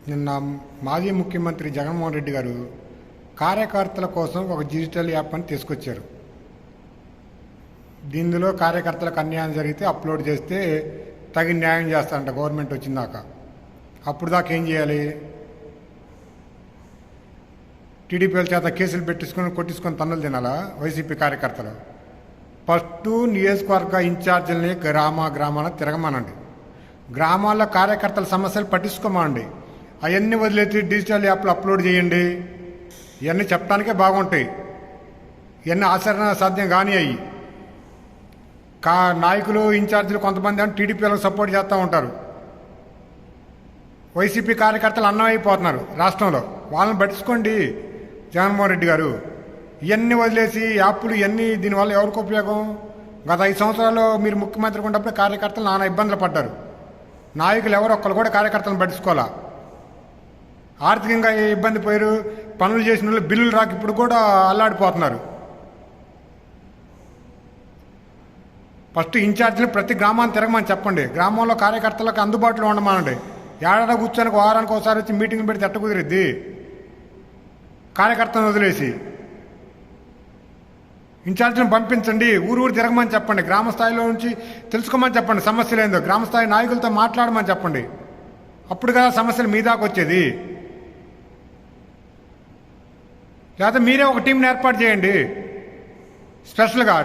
నిన్న మాజీ ముఖ్యమంత్రి జగన్మోహన్ రెడ్డి గారు కార్యకర్తల కోసం ఒక డిజిటల్ యాప్ అని తీసుకొచ్చారు. దీనిలో కార్యకర్తలకు అన్యాయం జరిగితే అప్లోడ్ చేస్తే తగిన న్యాయం చేస్తారంట గవర్నమెంట్ వచ్చిందాక. అప్పుడు దాకా ఏం చేయాలి? టీడీపీల చేత కేసులు కొట్టించుకొని తన్నులు తినాలా వైసీపీ కార్యకర్తలు? ఫస్ట్ నియోజకవర్గ ఇన్ఛార్జీలని గ్రామాన తిరగమానండి. గ్రామాల్లో కార్యకర్తల సమస్యలు పట్టించుకోమానండి. అవన్నీ వదిలేసి డిజిటల్ యాప్లు అప్లోడ్ చేయండి. ఇవన్నీ చెప్పడానికే బాగుంటాయి. ఇవన్నీ ఆచరణ సాధ్యం కానీ అయ్యి నాయకులు ఇన్ఛార్జీలు కొంతమంది అని టీడీపీలకు సపోర్ట్ చేస్తూ ఉంటారు. వైసీపీ కార్యకర్తలు అన్నం అయిపోతున్నారు రాష్ట్రంలో. వాళ్ళని పట్టించుకోండి జగన్మోహన్ రెడ్డి గారు. ఇవన్నీ వదిలేసి యాప్లు ఇవన్నీ దీనివల్ల ఎవరికి ఉపయోగం? గత 5 సంవత్సరాలు మీరు ముఖ్యమంత్రి ఉన్నప్పుడు కార్యకర్తలు నానా ఇబ్బందులు పడ్డారు. నాయకులు ఎవరు ఒక్కరు కూడా కార్యకర్తలను పట్టించుకోవాలా. ఆర్థికంగా ఇబ్బంది పోయారు. పనులు చేసిన వాళ్ళు బిల్లులు రాక ఇప్పుడు కూడా అల్లాడిపోతున్నారు. ఫస్ట్ ఇన్ఛార్జీలు ప్రతి గ్రామాన్ని తిరగమని చెప్పండి. గ్రామంలో కార్యకర్తలకు అందుబాటులో ఉండమానండి. ఏడాది కూర్చొని వారానికి ఒకసారి వచ్చి మీటింగ్ పెడితే ఎట్ట కుదిరిద్ది? కార్యకర్తలను వదిలేసి ఇన్ఛార్జీలను పంపించండి. ఊరు తిరగమని చెప్పండి. గ్రామ స్థాయిలో నుంచి తెలుసుకోమని చెప్పండి. సమస్యలు ఏందో గ్రామ స్థాయి నాయకులతో మాట్లాడమని చెప్పండి. అప్పుడు కదా సమస్యలు మీ దాకా వచ్చేది. లేదా మీరే ఒక టీంని ఏర్పాటు చేయండి స్పెషల్గా.